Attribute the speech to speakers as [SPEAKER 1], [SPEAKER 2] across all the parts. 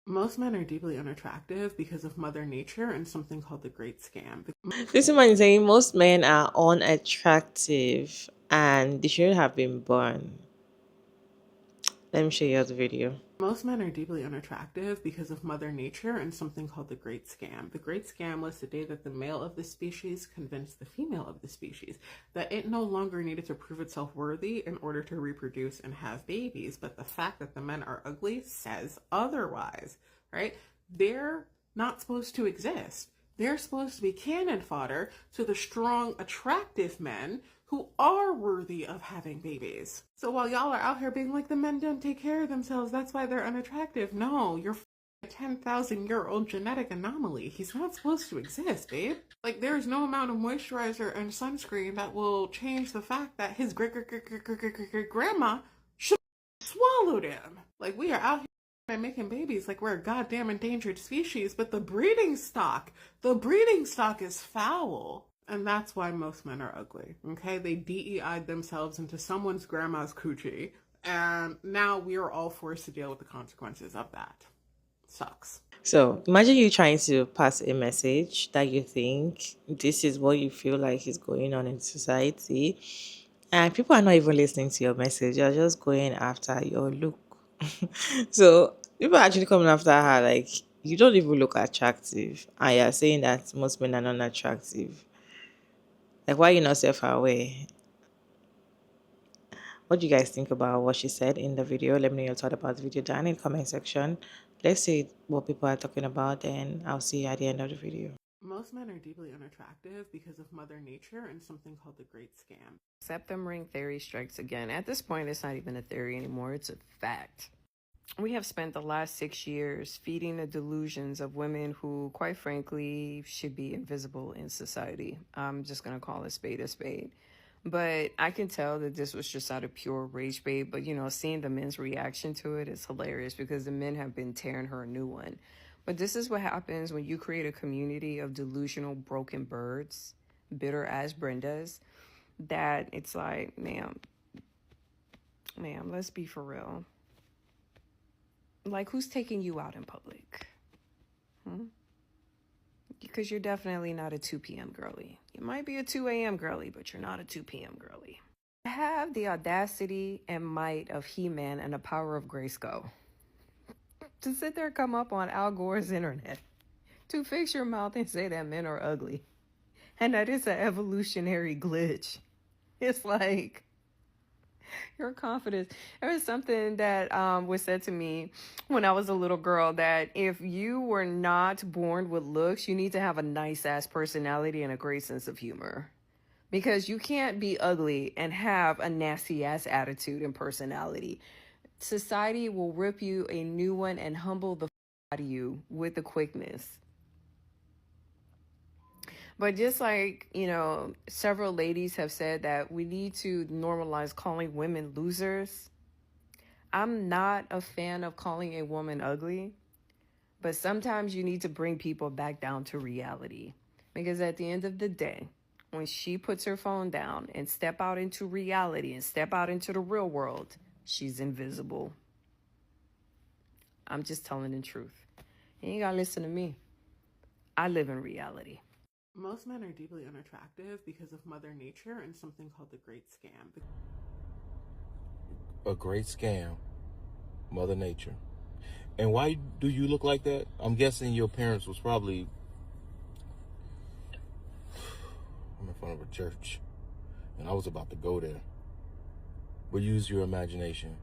[SPEAKER 1] Most men are deeply unattractive because of Mother Nature and something called the Great Scam.
[SPEAKER 2] This man is saying most men are unattractive and they shouldn't have been born. Let me show you the video.
[SPEAKER 1] Most men are deeply unattractive because of Mother Nature and something called the Great Scam. The Great Scam was the day that the male of the species convinced the female of the species that it no longer needed to prove itself worthy in order to reproduce and have babies. But the fact that the men are ugly says otherwise, right? They're not supposed to exist. They're supposed to be cannon fodder to the strong, attractive men who are worthy of having babies. So while y'all are out here being like the men don't take care of themselves, that's why they're unattractive. No, you're a 10,000-year-old genetic anomaly. He's not supposed to exist, babe. Like, there's no amount of moisturizer and sunscreen that will change the fact that his great grandma should have swallowed him. Like, we are out here and making babies like we're a goddamn endangered species, but the breeding stock is foul. And that's why most men are ugly. Okay? They DEI'd themselves into someone's grandma's coochie. And now we are all forced to deal with the consequences of that. Sucks.
[SPEAKER 2] So imagine you trying to pass a message that you think this is what you feel like is going on in society, and people are not even listening to your message. You're just going after your look. So people are actually coming after her like you don't even look attractive, and you're saying that most men are not attractive. Like, why are you not self-aware? What do you guys think about what she said in the video? Let me know your thought about the video down in the comment section. Let's see what people are talking about, and I'll see you at the end of the video.
[SPEAKER 1] Most men are deeply unattractive because of Mother Nature and something called the Great Scam.
[SPEAKER 3] Septum ring theory strikes again. At this point, it's not even a theory anymore, it's a fact. We have spent the last 6 years feeding the delusions of women who, quite frankly, should be invisible in society. I'm just going to call a spade a spade. But I can tell that this was just out of pure rage bait. But, seeing the men's reaction to it is hilarious because the men have been tearing her a new one. But this is what happens when you create a community of delusional broken birds, bitter as Brenda's, that it's like, ma'am, let's be for real. Like, who's taking you out in public? Because you're definitely not a 2 p.m. girly. You might be a 2 a.m. girly, but you're not a 2 p.m. girly. Have the audacity and might of He-Man and the power of Grayskull to sit there and come up on Al Gore's internet to fix your mouth and say that men are ugly. And that is an evolutionary glitch. It's like, your confidence. There was something that was said to me when I was a little girl that if you were not born with looks, you need to have a nice ass personality and a great sense of humor. Because you can't be ugly and have a nasty ass attitude and personality. Society will rip you a new one and humble the out of you with the quickness. But just like, several ladies have said that we need to normalize calling women losers. I'm not a fan of calling a woman ugly, but sometimes you need to bring people back down to reality. Because at the end of the day, when she puts her phone down and step out into reality and step out into the real world, she's invisible. I'm just telling the truth. You ain't gotta listen to me. I live in reality.
[SPEAKER 1] Most men are deeply unattractive because of Mother Nature and something called the Great Scam.
[SPEAKER 4] A great scam, Mother Nature. And why do you look like that? I'm guessing your parents was probably I'm in front of a church and I was about to go there. But use your imagination.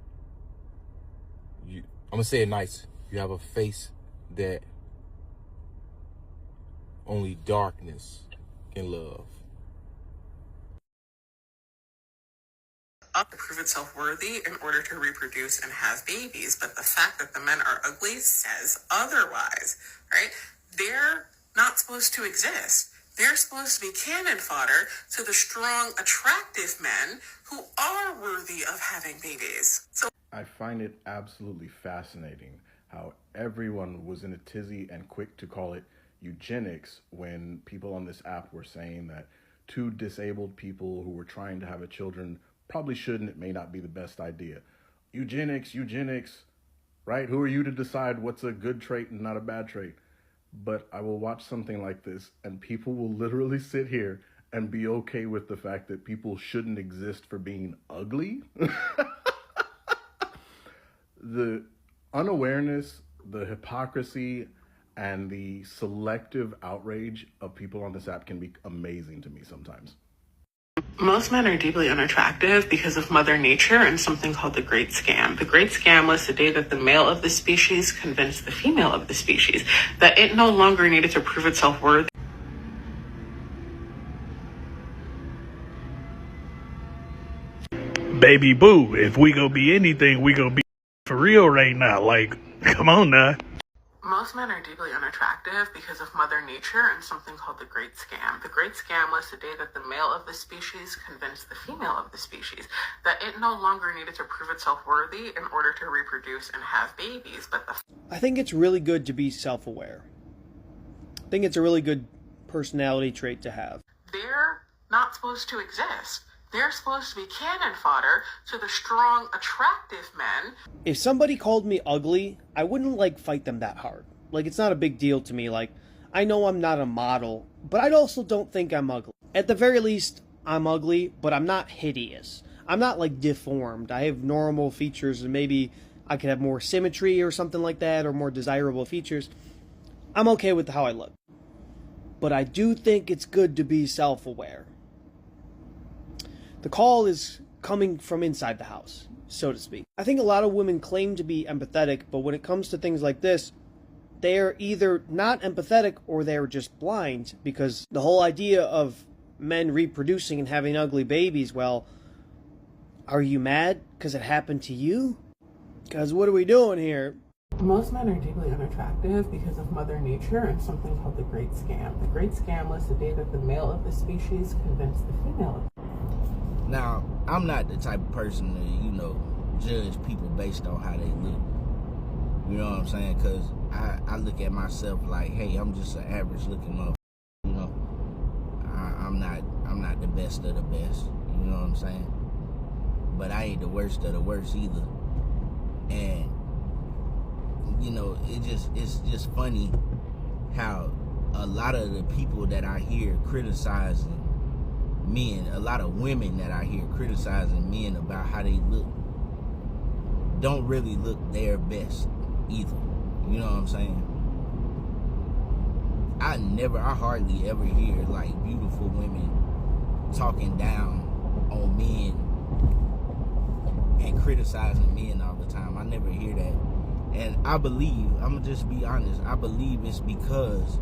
[SPEAKER 4] I'm gonna say it nice. You have a face that only darkness can love.
[SPEAKER 1] Up to prove itself worthy in order to reproduce and have babies, but the fact that the men are ugly says otherwise, right? They're not supposed to exist. They're supposed to be cannon fodder to the strong, attractive men who are worthy of having babies. So
[SPEAKER 5] I find it absolutely fascinating how everyone was in a tizzy and quick to call it eugenics when people on this app were saying that two disabled people who were trying to have a children probably shouldn't, it may not be the best idea. Eugenics, eugenics. right? Who are you to decide what's a good trait and not a bad trait? But I will watch something like this, and people will literally sit here and be okay with the fact that people shouldn't exist for being ugly. The unawareness, the hypocrisy, and the selective outrage of people on this app can be amazing to me sometimes.
[SPEAKER 1] Most men are deeply unattractive because of Mother Nature and something called the Great Scam. The Great Scam was the day that the male of the species convinced the female of the species that it no longer needed to prove itself worthy.
[SPEAKER 6] Baby boo, if we gonna be anything, we gonna be for real right now. Like, come on now.
[SPEAKER 1] Most men are deeply unattractive because of Mother Nature and something called the Great Scam. The Great Scam was the day that the male of the species convinced the female of the species that it no longer needed to prove itself worthy in order to reproduce and have babies. But
[SPEAKER 7] I think it's really good to be self-aware. I think it's a really good personality trait to have.
[SPEAKER 1] They're not supposed to exist. They're supposed to be cannon fodder to the strong, attractive men.
[SPEAKER 7] If somebody called me ugly, I wouldn't fight them that hard. It's not a big deal to me. I know I'm not a model, but I also don't think I'm ugly. At the very least, I'm ugly, but I'm not hideous. I'm not deformed. I have normal features, and maybe I could have more symmetry or something like that, or more desirable features. I'm okay with how I look. But I do think it's good to be self-aware. The call is coming from inside the house, so to speak. I think a lot of women claim to be empathetic, but when it comes to things like this, they are either not empathetic or they're just blind, because the whole idea of men reproducing and having ugly babies, well, are you mad because it happened to you? Because what are we doing here?
[SPEAKER 1] Most men are deeply unattractive because of Mother Nature and something called the Great Scam. The Great Scam was the day that the male of the species convinced the female.
[SPEAKER 8] Now, I'm not the type of person to, judge people based on how they look. You know what I'm saying? Because I look at myself like, hey, I'm just an average looking motherfucker. I'm not the best of the best. You know what I'm saying? But I ain't the worst of the worst either. And it's just funny how a lot of the people that I hear criticizing men, a lot of women that I hear criticizing men about how they look, don't really look their best either. You know what I'm saying? I hardly ever hear beautiful women talking down on men and criticizing men all the time. I never hear that. And I believe, I'm gonna just be honest, I believe it's because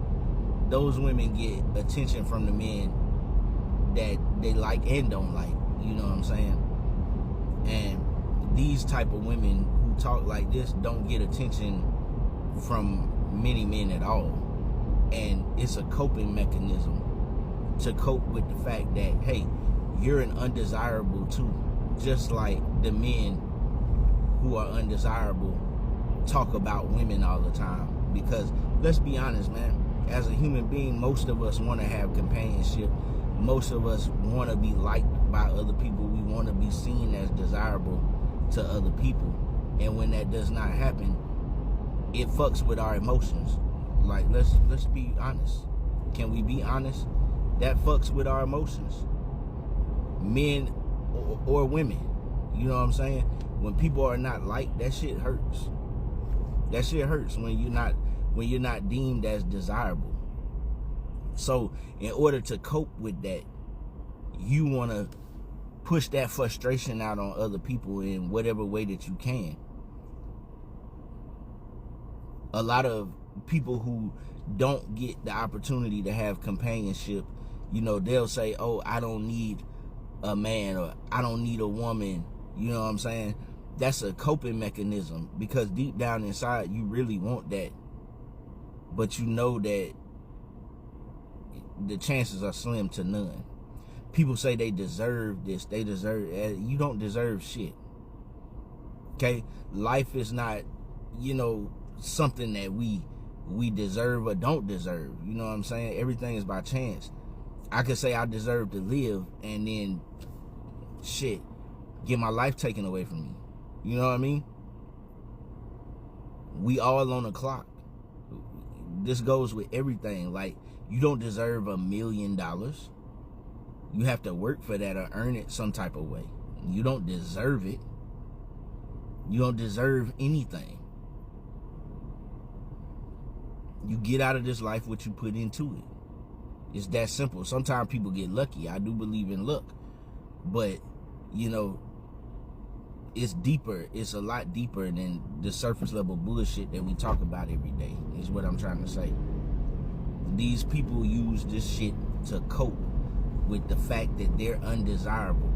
[SPEAKER 8] those women get attention from the men that they like and don't like. You know what I'm saying? And these type of women who talk like this don't get attention from many men at all. And it's a coping mechanism to cope with the fact that, hey, you're an undesirable too. Just like the men who are undesirable talk about women all the time. Because let's be honest, man, as a human being, most of us want to have companionship. Most of us want to be liked by other people. We want to be seen as desirable to other people. And when that does not happen, it fucks with our emotions. Let's be honest. Can we be honest? That fucks with our emotions. Men or women. You know what I'm saying? When people are not liked, that shit hurts. That shit hurts when you're not deemed as desirable. So in order to cope with that, you want to push that frustration out on other people in whatever way that you can. A lot of people who don't get the opportunity to have companionship, they'll say, oh, I don't need a man, or I don't need a woman. You know what I'm saying? That's a coping mechanism, because deep down inside you really want that, but you know that the chances are slim to none. People say they deserve this, you don't deserve shit. Okay? Life is not, something that we deserve or don't deserve. You know what I'm saying? Everything is by chance. I could say I deserve to live and then get my life taken away from me. You know what I mean? We all on the clock. This goes with everything. Like, you don't deserve $1 million. You have to work for that or earn it some type of way. You don't deserve it. You don't deserve anything. You get out of this life what you put into it. It's that simple. Sometimes people get lucky. I do believe in luck. But, you know, it's deeper. It's a lot deeper than the surface level bullshit that we talk about every day, is what I'm trying to say. These people use this shit to cope with the fact that they're undesirable.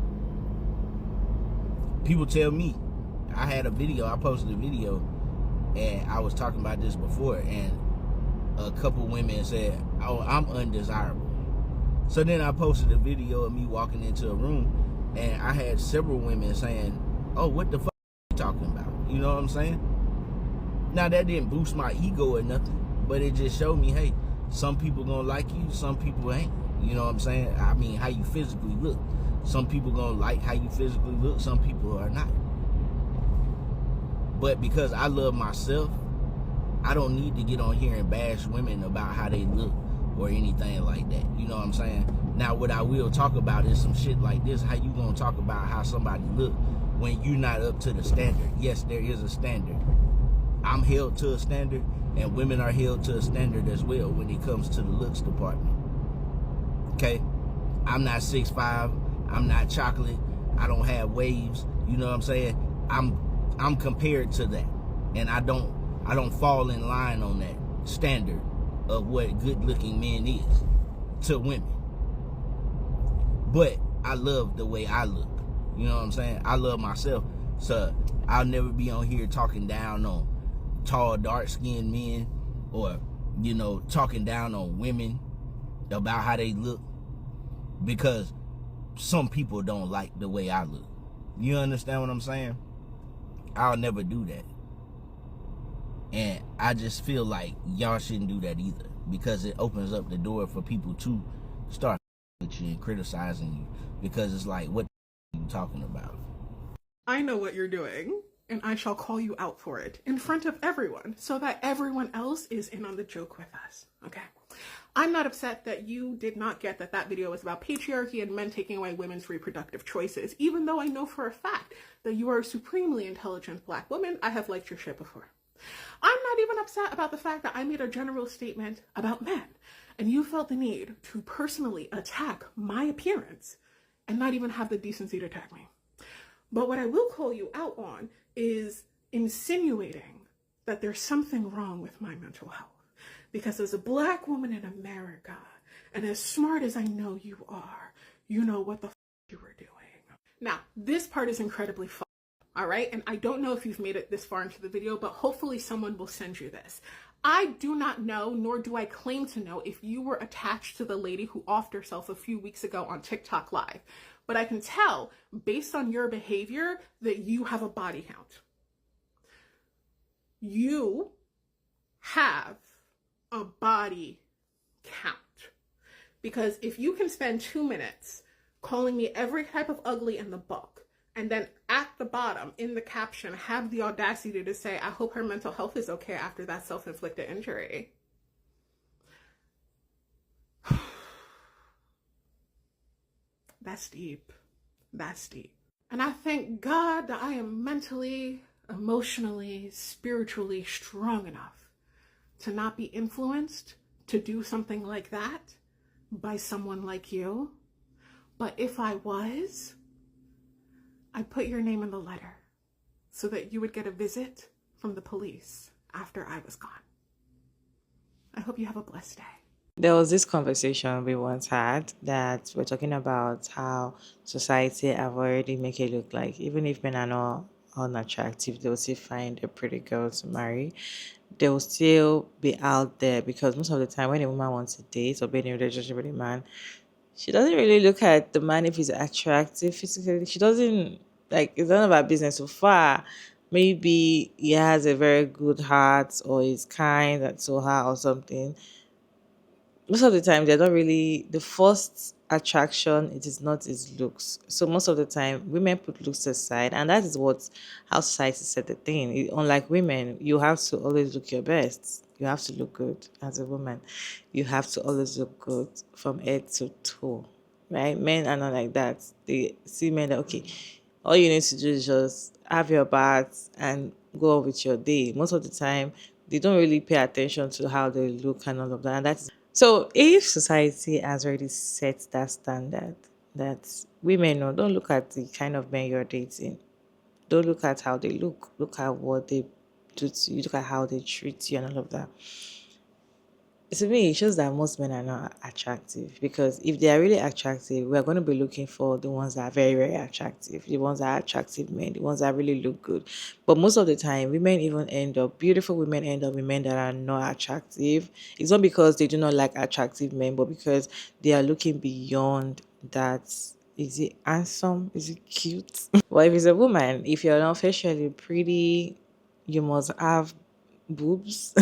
[SPEAKER 8] People tell me, I posted a video, and I was talking about this before, and a couple women said, oh, I'm undesirable. So then I posted a video of me walking into a room, and I had several women saying, oh, what the fuck are you talking about? You know what I'm saying? Now, that didn't boost my ego or nothing, but it just showed me, hey, some people gonna like you, some people ain't. You know what I'm saying? I mean, how you physically look. Some people gonna like how you physically look, some people are not. But because I love myself, I don't need to get on here and bash women about how they look or anything like that. You know what I'm saying? Now, what I will talk about is some shit like this. How you gonna talk about how somebody look when you're not up to the standard? Yes, there is a standard. I'm held to a standard, and women are held to a standard as well when it comes to the looks department. Okay? I'm not 6'5", I'm not chocolate, I don't have waves, you know what I'm saying? I'm compared to that. And I don't fall in line on that standard of what good looking men is to women. But I love the way I look. You know what I'm saying? I love myself. So I'll never be on here talking down on tall, dark-skinned men, or, you know, talking down on women about how they look, because some people don't like the way I look. You understand what I'm saying? I'll never do that. And I just feel like y'all shouldn't do that either, because it opens up the door for people to start with you and criticizing you, because it's like, what are you talking about?
[SPEAKER 1] I know what you're doing, and I shall call you out for it in front of everyone so that everyone else is in on the joke with us, okay? I'm not upset that you did not get that video was about patriarchy and men taking away women's reproductive choices, even though I know for a fact that you are a supremely intelligent Black woman. I have liked your shit before. I'm not even upset about the fact that I made a general statement about men, and you felt the need to personally attack my appearance and not even have the decency to attack me. But what I will call you out on is insinuating that there's something wrong with my mental health. Because as a Black woman in America, and as smart as I know you are, you know what the you were doing. Now, this part is incredibly fun, all right? And I don't know if you've made it this far into the video, but hopefully someone will send you this. I do not know, nor do I claim to know, if you were attached to the lady who offed herself a few weeks ago on TikTok Live. But I can tell, based on your behavior, that you have a body count. You have a body count. Because if you can spend 2 minutes calling me every type of ugly in the book, and then at the bottom in the caption have the audacity to say, I hope her mental health is okay after that self-inflicted injury. That's deep. That's deep. And I thank God that I am mentally, emotionally, spiritually strong enough to not be influenced to do something like that by someone like you. But if I was, I'd put your name in the letter so that you would get a visit from the police after I was gone. I hope you have a blessed day.
[SPEAKER 2] There was this conversation we once had that we're talking about how society have already make it look like even if men are not unattractive, they'll still find a pretty girl to marry. They'll still be out there because most of the time when a woman wants to date or be in a relationship with a man, she doesn't really look at the man if he's attractive physically. She doesn't, like, it's none of our business so far. Maybe he has a very good heart or he's kind and so her or something. Most of the time they're not really the first attraction, it is not his looks. So most of the time women put looks aside, and that is what how society said the thing. Unlike women, you have to always look your best. You have to look good as a woman. You have to always look good from head to toe. Right? Men are not like that. They see men that okay, all you need to do is just have your bath and go on with your day. Most of the time they don't really pay attention to how they look and all of that. And that's so if society has already set that standard that women no, don't look at the kind of men you're dating. Don't look at how they look. Look at what they do to you. Look at how they treat you and all of that. To me, it shows that most men are not attractive because if they are really attractive, we are going to be looking for the ones that are very, very attractive, the ones that are attractive men, the ones that really look good. But most of the time, women even end up, beautiful women end up with men that are not attractive. It's not because they do not like attractive men, but because they are looking beyond that. Is it handsome? Is it cute? Well, if it's a woman, if you're not facially pretty, you must have boobs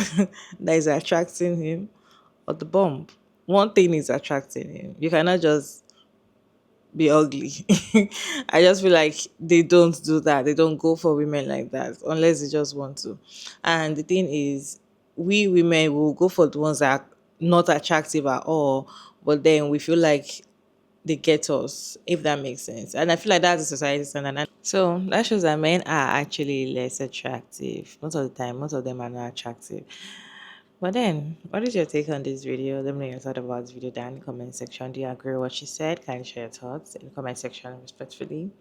[SPEAKER 2] that is attracting him or the bomb. One thing is attracting him. You cannot just be ugly. I just feel like they don't do that. They don't go for women like that unless they just want to. And the thing is, we women will go for the ones that are not attractive at all, but then we feel like they get us, if that makes sense. And I feel like that's the society standard. So that shows that men are actually less attractive. Most of the time, most of them are not attractive. But then, what is your take on this video? Let me know your thought about this video down in the comment section. Do you agree with what she said? Can you share your thoughts in the comment section respectfully?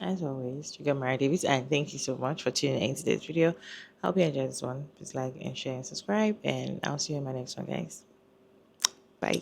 [SPEAKER 2] As always, you get Mary Davis, and thank you so much for tuning in to this video. I hope you enjoyed this one. Please like and share and subscribe, and I'll see you in my next one, guys. Bye.